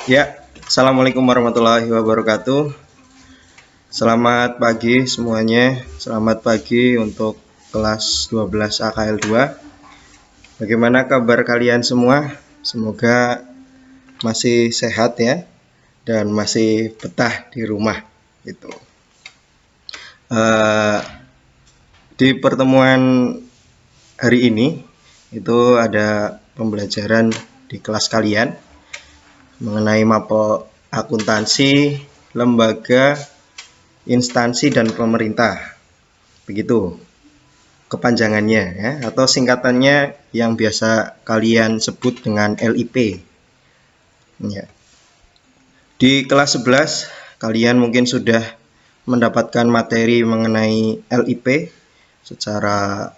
Ya, Assalamualaikum warahmatullahi wabarakatuh. Selamat pagi semuanya. Selamat pagi untuk kelas 12 AKL 2. Bagaimana kabar kalian semua? Semoga masih sehat ya dan masih betah di rumah gitu. Di pertemuan hari ini itu ada pembelajaran di kelas kalian mengenai mapel akuntansi, lembaga, instansi dan pemerintah. Begitu kepanjangannya ya, atau singkatannya yang biasa kalian sebut dengan LIP. Ya. Di kelas 11 kalian mungkin sudah mendapatkan materi mengenai LIP secara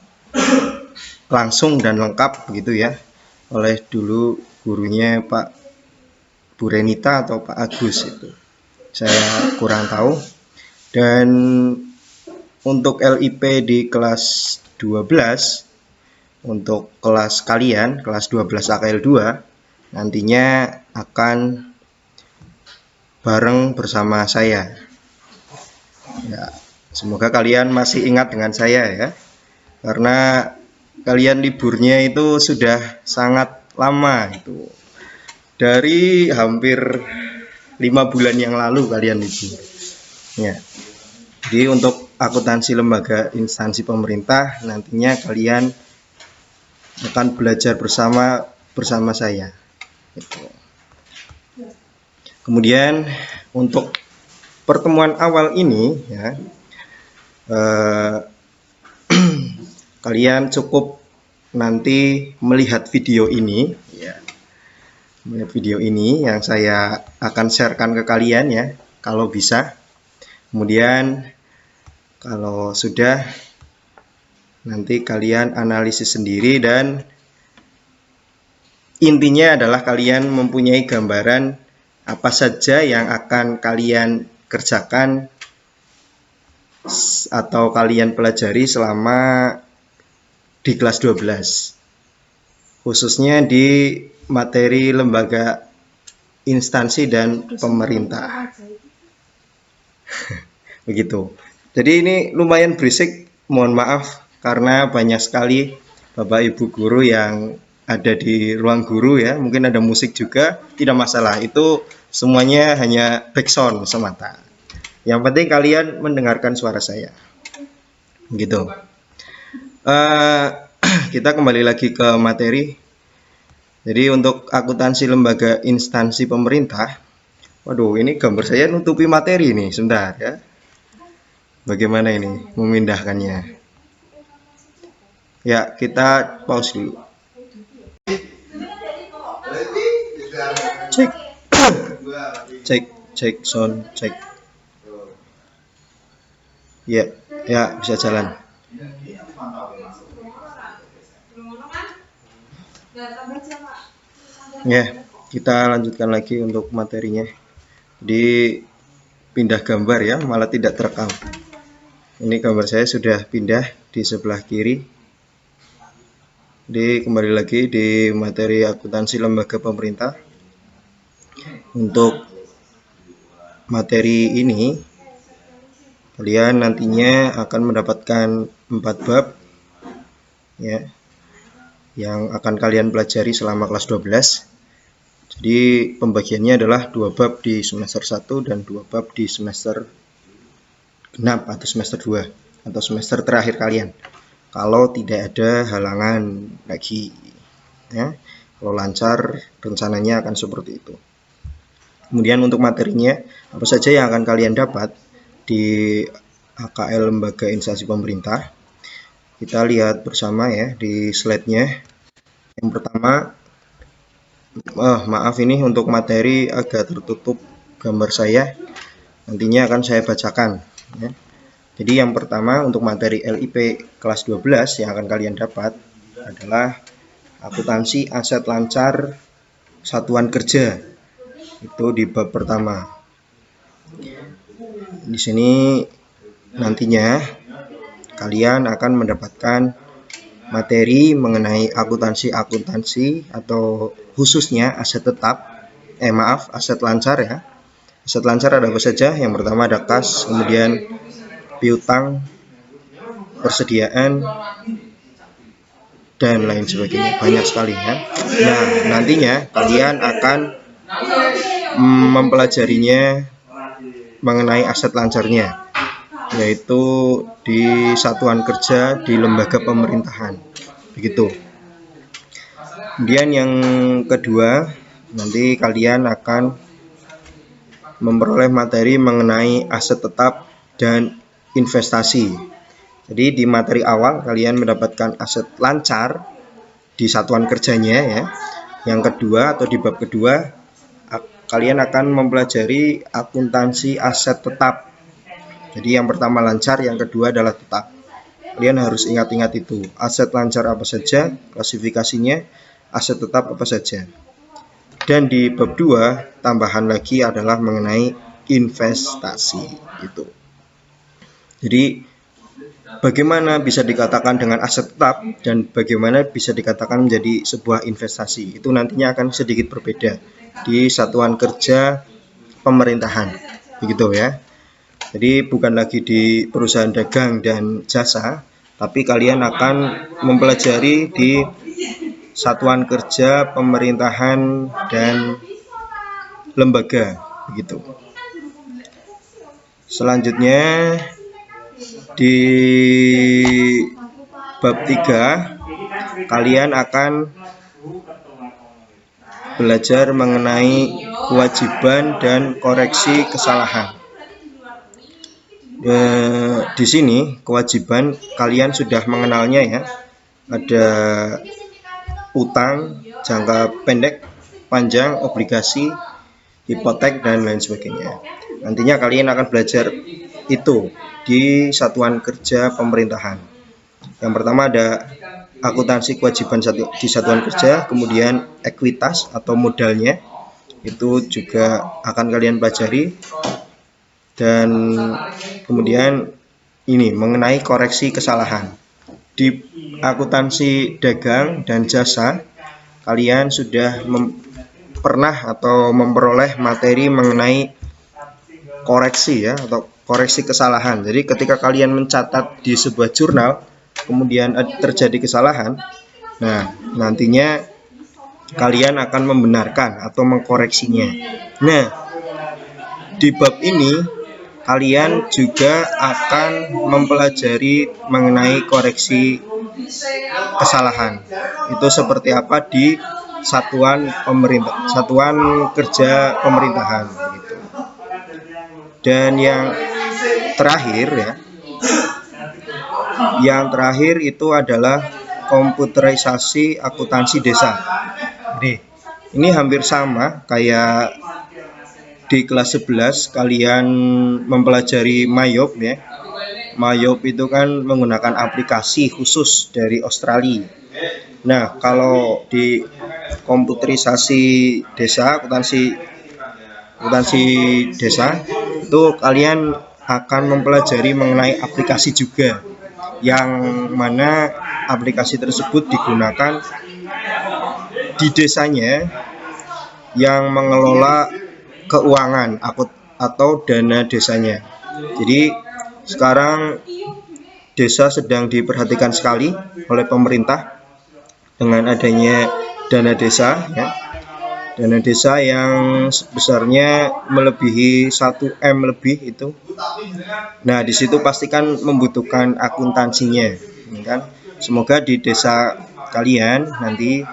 langsung dan lengkap begitu ya, oleh dulu gurunya Pak Bu Renita atau Pak Agus itu. Saya kurang tahu. Dan untuk LIP di kelas 12, untuk kelas kalian, kelas 12 AKL 2, nantinya akan bareng bersama saya. Ya, semoga kalian masih ingat dengan saya ya. Karena kalian liburnya itu sudah sangat lama itu. Dari hampir 5 bulan yang lalu kalian libur. Ya. Jadi untuk akuntansi lembaga instansi pemerintah nantinya kalian akan belajar bersama saya. Gitu. Kemudian untuk pertemuan awal ini ya, kalian cukup nanti melihat video ini ya. Melihat video ini yang saya akan sharekan ke kalian ya, kalau bisa. Kemudian kalau sudah, nanti kalian analisis sendiri dan intinya adalah kalian mempunyai gambaran apa saja yang akan kalian kerjakan atau kalian pelajari selama di kelas 12. Khususnya di materi lembaga instansi dan pemerintah. Begitu. Jadi ini lumayan berisik, mohon maaf karena banyak sekali Bapak Ibu guru yang ada di ruang guru ya. Mungkin ada musik juga, tidak masalah. Itu semuanya hanya background semata. Yang penting kalian mendengarkan suara saya. Gitu. Kita kembali lagi ke materi. Jadi untuk akuntansi lembaga instansi pemerintah, waduh ini gambar saya nutupi materi nih, sebentar ya. Bagaimana ini memindahkannya? Ya, kita pause dulu. Cek, cek sound, cek. Ya, ya bisa jalan. Ya, kita lanjutkan lagi untuk materinya. Di pindah gambar ya, malah tidak terekam. Ini gambar saya sudah pindah di sebelah kiri. Kembali lagi di materi akuntansi lembaga pemerintah. Untuk materi ini, kalian nantinya akan mendapatkan 4 bab ya, yang akan kalian pelajari selama kelas 12. Jadi pembagiannya adalah 2 bab di semester 1 dan 2 bab di semester genap atau semester 2 atau semester terakhir kalian. Kalau tidak ada halangan lagi ya. Kalau lancar rencananya akan seperti itu. Kemudian untuk materinya, apa saja yang akan kalian dapat di AKL lembaga instansi pemerintah. Kita lihat bersama ya di slide-nya. Yang pertama, maaf ini untuk materi agak tertutup gambar saya. Nantinya akan saya bacakan ya. Jadi yang pertama untuk materi LIP kelas 12 yang akan kalian dapat adalah akuntansi aset lancar satuan kerja. Itu di bab pertama. Di sini nantinya kalian akan mendapatkan materi mengenai akuntansi atau khususnya aset tetap aset lancar ya. Aset lancar ada apa saja? Yang pertama ada kas, kemudian piutang, persediaan, dan lain sebagainya. Banyak sekali ya. Nah, nantinya kalian akan mempelajarinya mengenai aset lancarnya, yaitu di satuan kerja di lembaga pemerintahan. Begitu. Kemudian yang kedua, nanti kalian akan memperoleh materi mengenai aset tetap dan investasi. Jadi di materi awal kalian mendapatkan aset lancar di satuan kerjanya ya. Yang kedua atau di bab kedua kalian akan mempelajari akuntansi aset tetap. Jadi yang pertama lancar, yang kedua adalah tetap. Kalian harus ingat-ingat itu. Aset lancar apa saja, klasifikasinya, aset tetap apa saja. Dan di bab 2 tambahan lagi adalah mengenai investasi itu. Jadi bagaimana bisa dikatakan dengan aset tetap dan bagaimana bisa dikatakan menjadi sebuah investasi, itu nantinya akan sedikit berbeda di satuan kerja pemerintahan. Begitu ya. Jadi bukan lagi di perusahaan dagang dan jasa, tapi kalian akan mempelajari di satuan kerja pemerintahan dan lembaga, begitu. Selanjutnya di bab 3 kalian akan belajar mengenai kewajiban dan koreksi kesalahan. Di sini kewajiban kalian sudah mengenalnya ya. Ada utang, jangka pendek, panjang, obligasi, hipotek, dan lain sebagainya. Nantinya kalian akan belajar itu di satuan kerja pemerintahan. Yang pertama ada akuntansi kewajiban di satuan kerja, kemudian ekuitas atau modalnya, itu juga akan kalian pelajari. Dan kemudian ini mengenai koreksi kesalahan. Di akuntansi dagang dan jasa, kalian sudah pernah atau memperoleh materi mengenai koreksi ya, atau koreksi kesalahan. Jadi ketika kalian mencatat di sebuah jurnal, kemudian terjadi kesalahan, nah nantinya kalian akan membenarkan atau mengkoreksinya. Nah, di bab ini kalian juga akan mempelajari mengenai koreksi kesalahan. Itu seperti apa di satuan kerja pemerintahan gitu. Dan yang terakhir ya, itu adalah komputerisasi akuntansi desa. Jadi ini hampir sama kayak di kelas 11 kalian mempelajari Mayop ya. Mayop itu kan menggunakan aplikasi khusus dari Australia. Nah, kalau di komputerisasi desa, akuntansi desa, itu kalian akan mempelajari mengenai aplikasi juga, yang mana aplikasi tersebut digunakan di desanya yang mengelola keuangan atau dana desanya. Jadi sekarang desa sedang diperhatikan sekali oleh pemerintah dengan adanya dana desa ya. Dana desa yang besarnya melebihi 1 M lebih itu. Nah, di situ pastikan membutuhkan akuntansinya, kan? Semoga di desa kalian nanti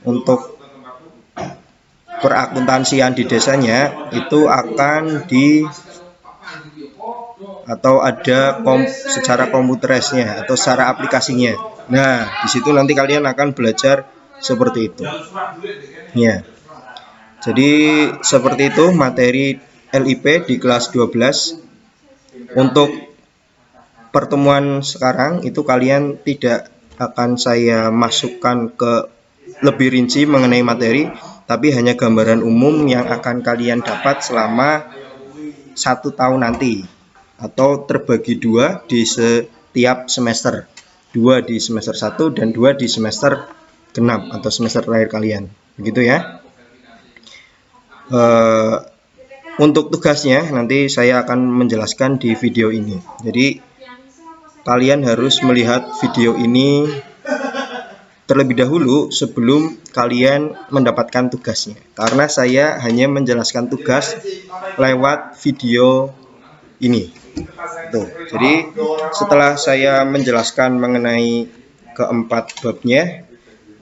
untuk perakuntansian di desanya itu akan ada secara komputerisnya atau secara aplikasinya. Nah, di situ nanti kalian akan belajar seperti itu. Ya. Jadi seperti itu materi LIP di kelas 12. Untuk pertemuan sekarang itu kalian tidak akan saya masukkan ke lebih rinci mengenai materi, tapi hanya gambaran umum yang akan kalian dapat selama 1 tahun nanti, atau terbagi 2 di setiap semester, 2 di semester 1 dan 2 di semester genap atau semester terakhir kalian, begitu ya. Untuk tugasnya nanti saya akan menjelaskan di video ini. Jadi kalian harus melihat video ini terlebih dahulu sebelum kalian mendapatkan tugasnya. Karena saya hanya menjelaskan tugas lewat video ini. Tuh. Jadi setelah saya menjelaskan mengenai keempat babnya,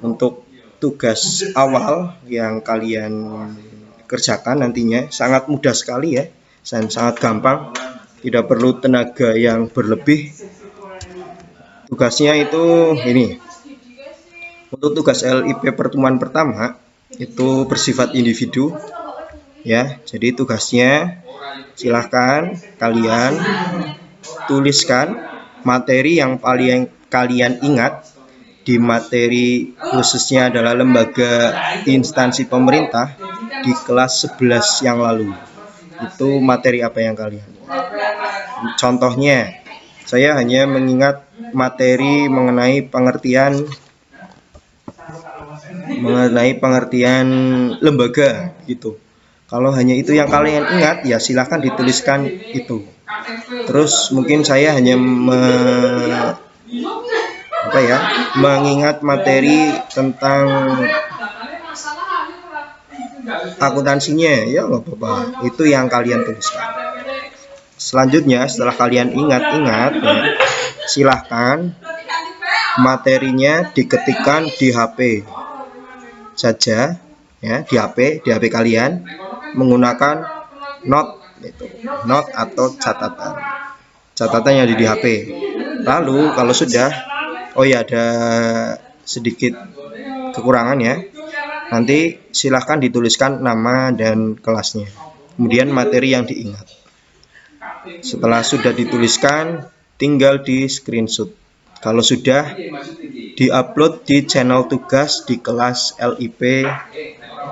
untuk tugas awal yang kalian kerjakan nantinya sangat mudah sekali ya, dan sangat gampang, tidak perlu tenaga yang berlebih. Tugasnya itu ini. Untuk tugas LIP pertemuan pertama itu bersifat individu ya. Jadi tugasnya silahkan kalian tuliskan materi yang paling kalian ingat di materi khususnya adalah lembaga instansi pemerintah di kelas 11 yang lalu. Itu materi apa yang kalian? Contohnya, saya hanya mengingat materi mengenai pengertian lembaga gitu. Kalau hanya itu yang kalian ingat, ya silahkan dituliskan itu. Terus mungkin saya hanya mengingat materi tentang akuntansinya, ya nggak apa-apa, itu yang kalian tuliskan. Selanjutnya setelah kalian ingat-ingat ya, silahkan materinya diketikkan di HP saja ya, di HP kalian menggunakan note atau catatan yang ada di HP. Lalu kalau sudah, oh ya ada sedikit kekurangan ya, nanti silahkan dituliskan nama dan kelasnya, kemudian materi yang diingat. Setelah sudah dituliskan, tinggal di screenshot. Kalau sudah, diupload di channel tugas di kelas LIP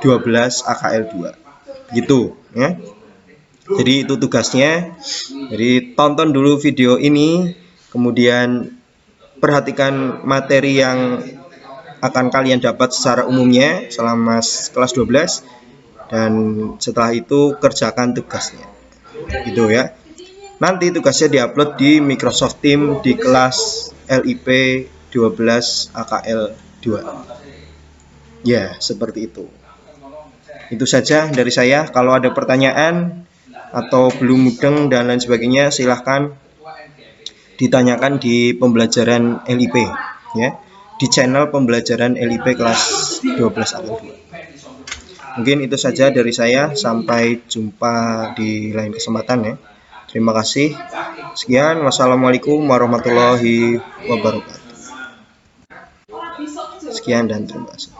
12 AKL 2 gitu ya. Jadi itu tugasnya. Jadi tonton dulu video ini, kemudian perhatikan materi yang akan kalian dapat secara umumnya selama kelas 12, dan setelah itu kerjakan tugasnya gitu ya. Nanti tugasnya diupload di Microsoft Teams di kelas LIP 12 AKL 2 ya, seperti itu. Itu saja dari saya. Kalau ada pertanyaan atau belum mudeng dan lain sebagainya, silahkan ditanyakan di pembelajaran LIP ya, di channel pembelajaran LIP kelas 12 AKL 2. Mungkin itu saja dari saya. Sampai jumpa di lain kesempatan ya. Terima kasih. Sekian. Wassalamualaikum warahmatullahi wabarakatuh. Sekian dan terima kasih.